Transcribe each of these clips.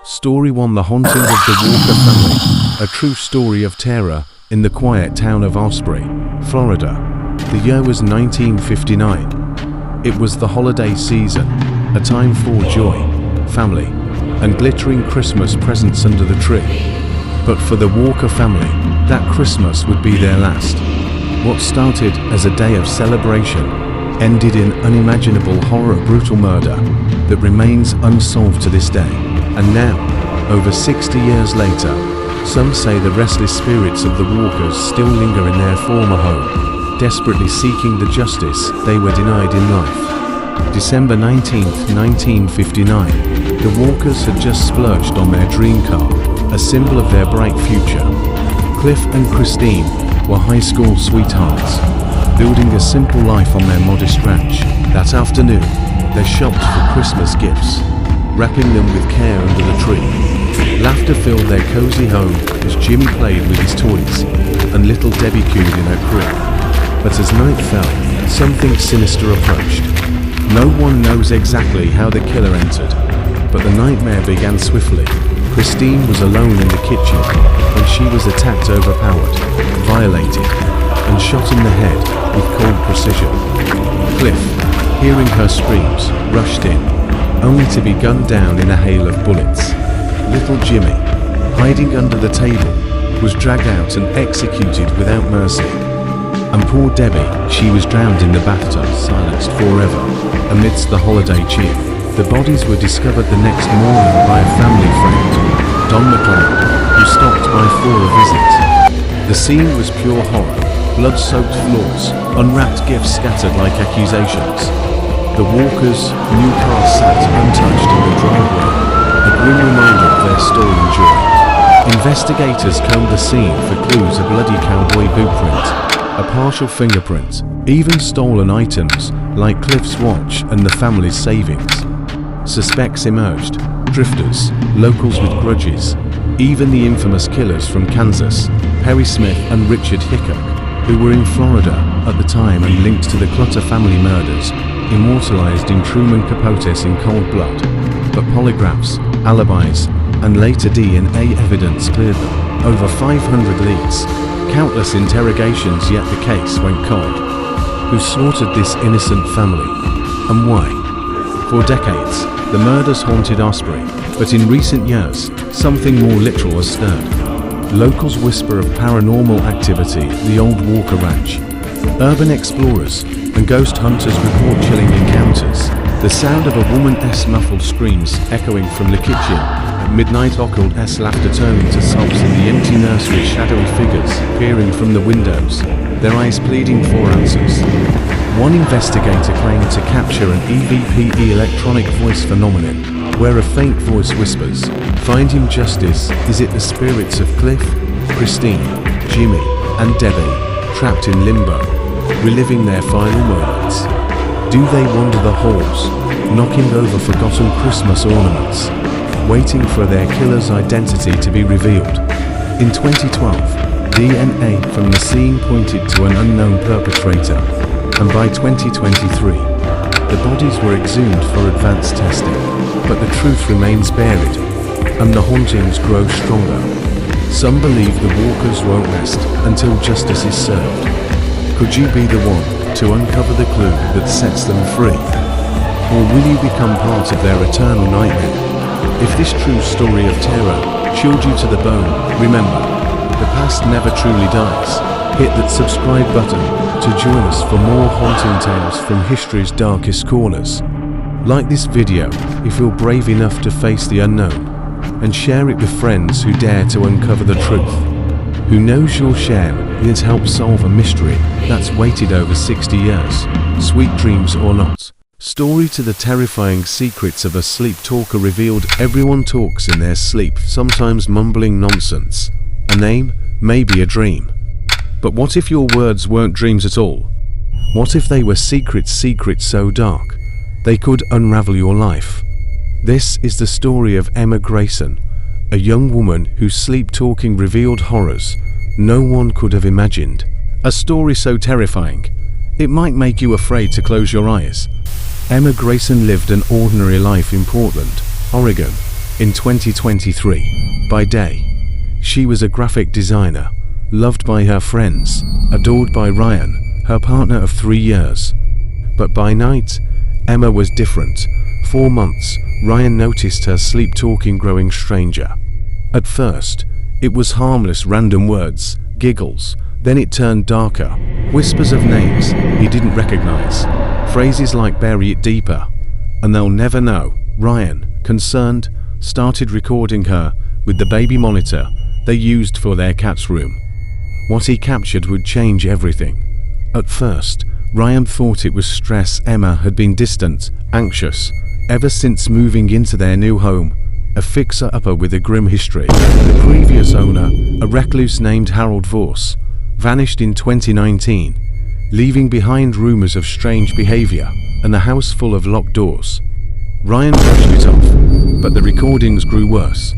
Story 1: The Haunting of the Walker Family. A true story of terror in the quiet town of Osprey, Florida. The year was 1959. It was the holiday season, a time for joy, family, and glittering Christmas presents under the tree. But for the Walker family, that Christmas would be their last. What started as a day of celebration ended in unimaginable horror, brutal murder that remains unsolved to this day. And now, over 60 years later, some say the restless spirits of the Walkers still linger in their former home, desperately seeking the justice they were denied in life. December 19th, 1959, the Walkers had just splurged on their dream car, a symbol of their bright future. Cliff and Christine were high school sweethearts, building a simple life on their modest ranch. That afternoon, they shopped for Christmas gifts, wrapping them with care under the tree. Laughter filled their cozy home as Jimmie played with his toys, and little Debbie cooed in her crib. But as night fell, something sinister approached. No one knows exactly how the killer entered, but the nightmare began swiftly. Christine was alone in the kitchen when she was attacked, overpowered, violated, and shot in the head with cold precision. Cliff, hearing her screams, rushed in, only to be gunned down in a hail of bullets. Little Jimmie, hiding under the table, was dragged out and executed without mercy. And poor Debbie, she was drowned in the bathtub, silenced forever, amidst the holiday cheer. The bodies were discovered the next morning by a family friend, Don McLeod, who stopped by for a visit. The scene was pure horror, blood-soaked floors, unwrapped gifts scattered like accusations. The Walkers' new car sat untouched in the driveway, a grim reminder of their stolen joy. Investigators combed the scene for clues: a bloody cowboy boot print, a partial fingerprint, even stolen items like Cliff's watch and the family's savings. Suspects emerged: drifters, locals with grudges, even the infamous killers from Kansas, Perry Smith and Richard Hickok, who were in Florida at the time and linked to the Clutter family murders, immortalized in Truman Capote's In Cold Blood. But polygraphs, alibis, and later DNA evidence cleared them. Over 500 leads, countless interrogations, yet the case went cold. Who slaughtered this innocent family, and why? For decades, the murders haunted Osprey, but in recent years, something more literal has stirred. Locals whisper of paranormal activity at the old Walker Ranch. Urban explorers and ghost hunters report chilling encounters. The sound of a woman's muffled screams echoing from the kitchen at midnight, occult laughter turning to sobs in the empty nursery, shadowy figures peering from the windows, their eyes pleading for answers. One investigator claimed to capture an EVP electronic voice phenomenon, where a faint voice whispers, "Find him justice." Is it the spirits of Cliff, Christine, Jimmie, and Debbie, trapped in limbo, reliving their final moments? Do they wander the halls, knocking over forgotten Christmas ornaments, waiting for their killer's identity to be revealed? In 2012, DNA from the scene pointed to an unknown perpetrator, and by 2023, the bodies were exhumed for advanced testing. But the truth remains buried, and the hauntings grow stronger. Some believe the Walkers won't rest until justice is served. Could you be the one to uncover the clue that sets them free? Or will you become part of their eternal nightmare? If this true story of terror chilled you to the bone, remember, the past never truly dies. Hit that subscribe button to join us for more haunting tales from history's darkest corners. Like this video if you're brave enough to face the unknown, and share it with friends who dare to uncover the truth. Who knows you'll share it helps solve a mystery that's waited over 60 years. Sweet dreams or not. Story to the terrifying secrets of a sleep talker revealed. Everyone talks in their sleep, sometimes mumbling nonsense. A name, maybe a dream. But what if your words weren't dreams at all? What if they were secrets so dark they could unravel your life? This is the story of Emma Grayson, a young woman whose sleep-talking revealed horrors no one could have imagined. A story so terrifying, it might make you afraid to close your eyes. Emma Grayson lived an ordinary life in Portland, Oregon, in 2023. By day, she was a graphic designer, loved by her friends, adored by Ryan, her partner of 3 years. But by night, Emma was different. 4 months, Ryan noticed her sleep-talking growing stranger. At first, it was harmless random words, giggles, then it turned darker, whispers of names he didn't recognize, phrases like bury it deeper, and they'll never know. Ryan, concerned, started recording her with the baby monitor they used for their cat's room. What he captured would change everything. At first, Ryan thought it was stress. Emma had been distant, anxious, ever since moving into their new home, a fixer-upper with a grim history. The previous owner, a recluse named Harold Voss, vanished in 2019, leaving behind rumors of strange behavior and a house full of locked doors. Ryan brushed it off, but the recordings grew worse.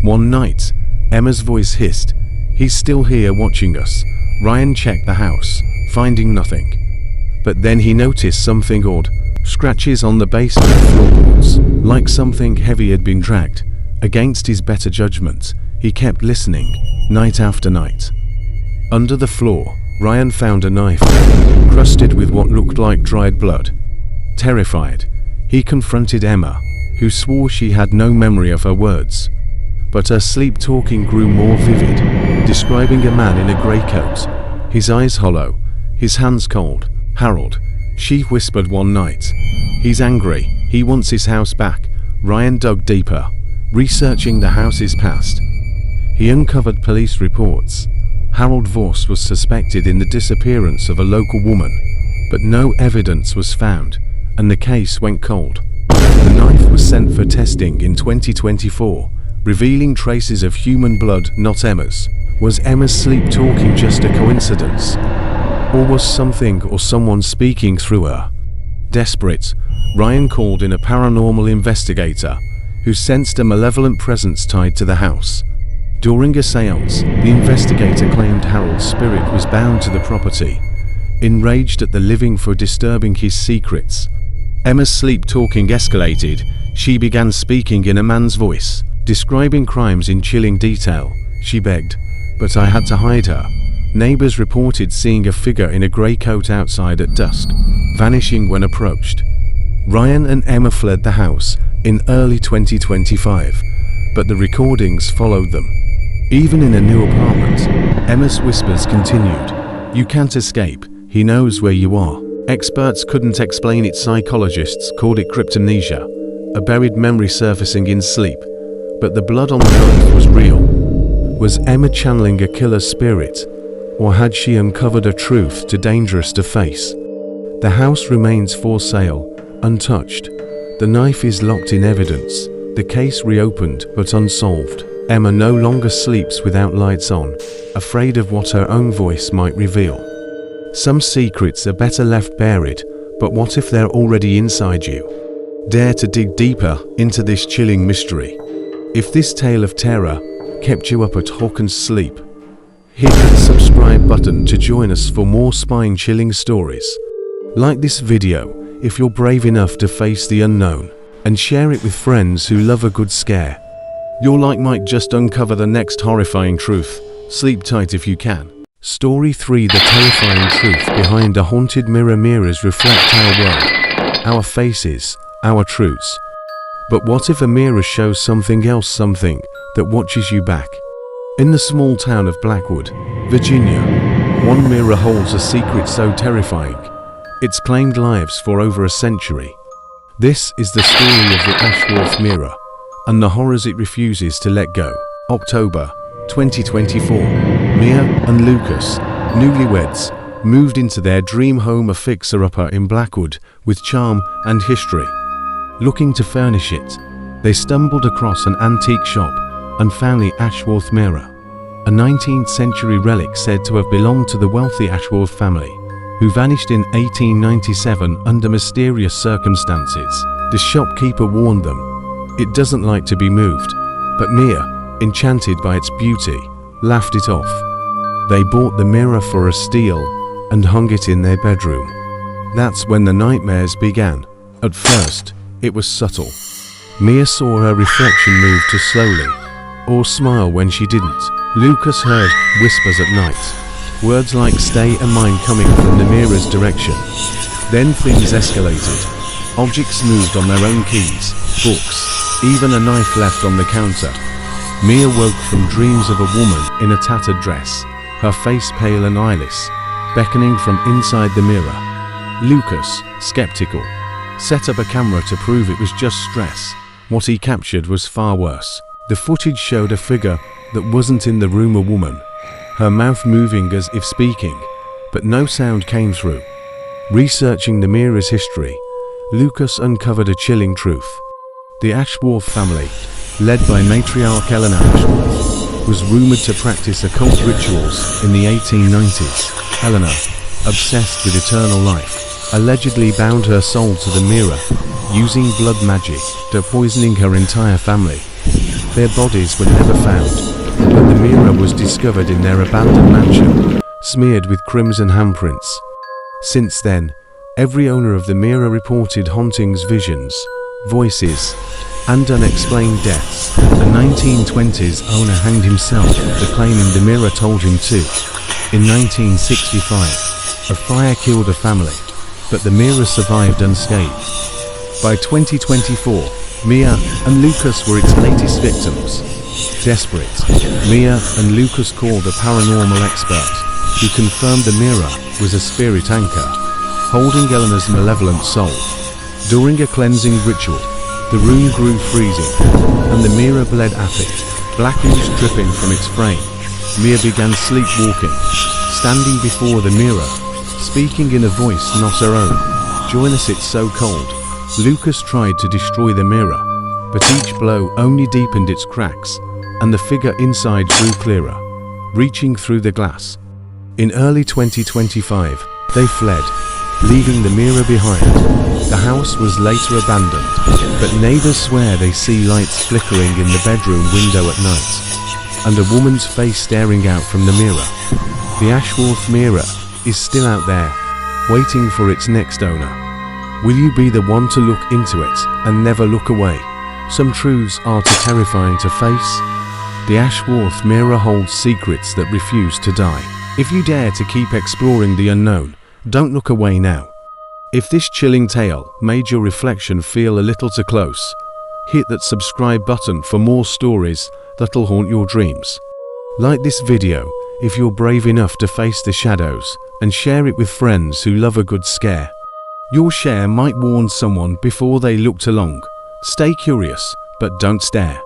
One night, Emma's voice hissed, "He's still here watching us." Ryan checked the house, finding nothing. But then he noticed something odd, scratches on the basement floorboards, like something heavy had been dragged. Against his better judgment, he kept listening, night after night. Under the floor, Ryan found a knife, crusted with what looked like dried blood. Terrified, he confronted Emma, who swore she had no memory of her words. But her sleep-talking grew more vivid, describing a man in a grey coat, his eyes hollow, his hands cold. "Harold," she whispered one night. "He's angry, he wants his house back." Ryan dug deeper, researching the house's past. He uncovered police reports. Harold Voss was suspected in the disappearance of a local woman, but no evidence was found, and the case went cold. The knife was sent for testing in 2024, revealing traces of human blood, not Emma's. Was Emma's sleep-talking just a coincidence? Or was something or someone speaking through her? Desperate, Ryan called in a paranormal investigator, who sensed a malevolent presence tied to the house. During a séance, the investigator claimed Harold's spirit was bound to the property, enraged at the living for disturbing his secrets. Emma's sleep-talking escalated. She began speaking in a man's voice, describing crimes in chilling detail. She begged, "But I had to hide her." Neighbors reported seeing a figure in a grey coat outside at dusk, vanishing when approached. Ryan and Emma fled the house in early 2025, but the recordings followed them. Even in a new apartment, Emma's whispers continued. "You can't escape, he knows where you are." Experts couldn't explain it. Psychologists called it cryptomnesia, a buried memory surfacing in sleep. But the blood on the knife was real. Was Emma channeling a killer spirit? Or had she uncovered a truth too dangerous to face? The house remains for sale, untouched. The knife is locked in evidence. The case reopened but unsolved. Emma no longer sleeps without lights on, afraid of what her own voice might reveal. Some secrets are better left buried, but what if they're already inside you? Dare to dig deeper into this chilling mystery. If this tale of terror kept you up at Hawkins sleep, hit that subscribe button to join us for more spine-chilling stories. Like this video if you're brave enough to face the unknown, and share it with friends who love a good scare. Your like might just uncover the next horrifying truth. Sleep tight if you can. Story 3: The terrifying truth behind a haunted mirror. Mirrors reflect our world, our faces, our truths. But what if a mirror shows something else, something that watches you back? In the small town of Blackwood, Virginia, one mirror holds a secret so terrifying, it's claimed lives for over a century. This is the story of the Ashworth mirror, and the horrors it refuses to let go. October 2024. Mia and Lucas, newlyweds, moved into their dream home, a fixer-upper in Blackwood with charm and history. Looking to furnish it, they stumbled across an antique shop and found the Ashworth mirror, a 19th century relic said to have belonged to the wealthy Ashworth family, who vanished in 1897 under mysterious circumstances. The shopkeeper warned them, it doesn't like to be moved, but Mia, enchanted by its beauty, laughed it off. They bought the mirror for a steal and hung it in their bedroom. That's when the nightmares began. At first, it was subtle. Mia saw her reflection move too slowly, or smile when she didn't. Lucas heard whispers at night, words like stay and mind coming from the mirror's direction. Then things escalated. Objects moved on their own keys, books, even a knife left on the counter. Mia woke from dreams of a woman in a tattered dress, her face pale and eyeless, beckoning from inside the mirror. Lucas, skeptical, set up a camera to prove it was just stress. What he captured was far worse. The footage showed a figure that wasn't in the room, a woman, her mouth moving as if speaking, but no sound came through. Researching the mirror's history, Lucas uncovered a chilling truth. The Ashworth family, led by matriarch Eleanor Ashworth, was rumored to practice occult rituals in the 1890s. Eleanor, obsessed with eternal life, allegedly bound her soul to the mirror, using blood magic to poisoning her entire family. Their bodies were never found, but the mirror was discovered in their abandoned mansion, smeared with crimson handprints. Since then, every owner of the mirror reported hauntings, visions, voices, and unexplained deaths. A 1920s owner hanged himself for claiming the mirror told him to. In 1965, a fire killed a family, but the mirror survived unscathed. By 2024, Mia and Lucas were its latest victims. Desperate, Mia and Lucas called a paranormal expert, who confirmed the mirror was a spirit anchor, holding Eleanor's malevolent soul. During a cleansing ritual, the room grew freezing, and the mirror bled acid, black ooze dripping from its frame. Mia began sleepwalking, standing before the mirror, speaking in a voice not her own. "Join us, it's so cold." Lucas tried to destroy the mirror, but each blow only deepened its cracks, and the figure inside grew clearer, reaching through the glass. In early 2025, they fled, leaving the mirror behind. The house was later abandoned, but neighbors swear they see lights flickering in the bedroom window at night, and a woman's face staring out from the mirror. The Ashworth mirror is still out there, waiting for its next owner. Will you be the one to look into it and never look away? Some truths are too terrifying to face. The Ashworth mirror holds secrets that refuse to die. If you dare to keep exploring the unknown, don't look away now. If this chilling tale made your reflection feel a little too close, hit that subscribe button for more stories that'll haunt your dreams. Like this video if you're brave enough to face the shadows, and share it with friends who love a good scare. Your share might warn someone before they look too long. Stay curious, but don't stare.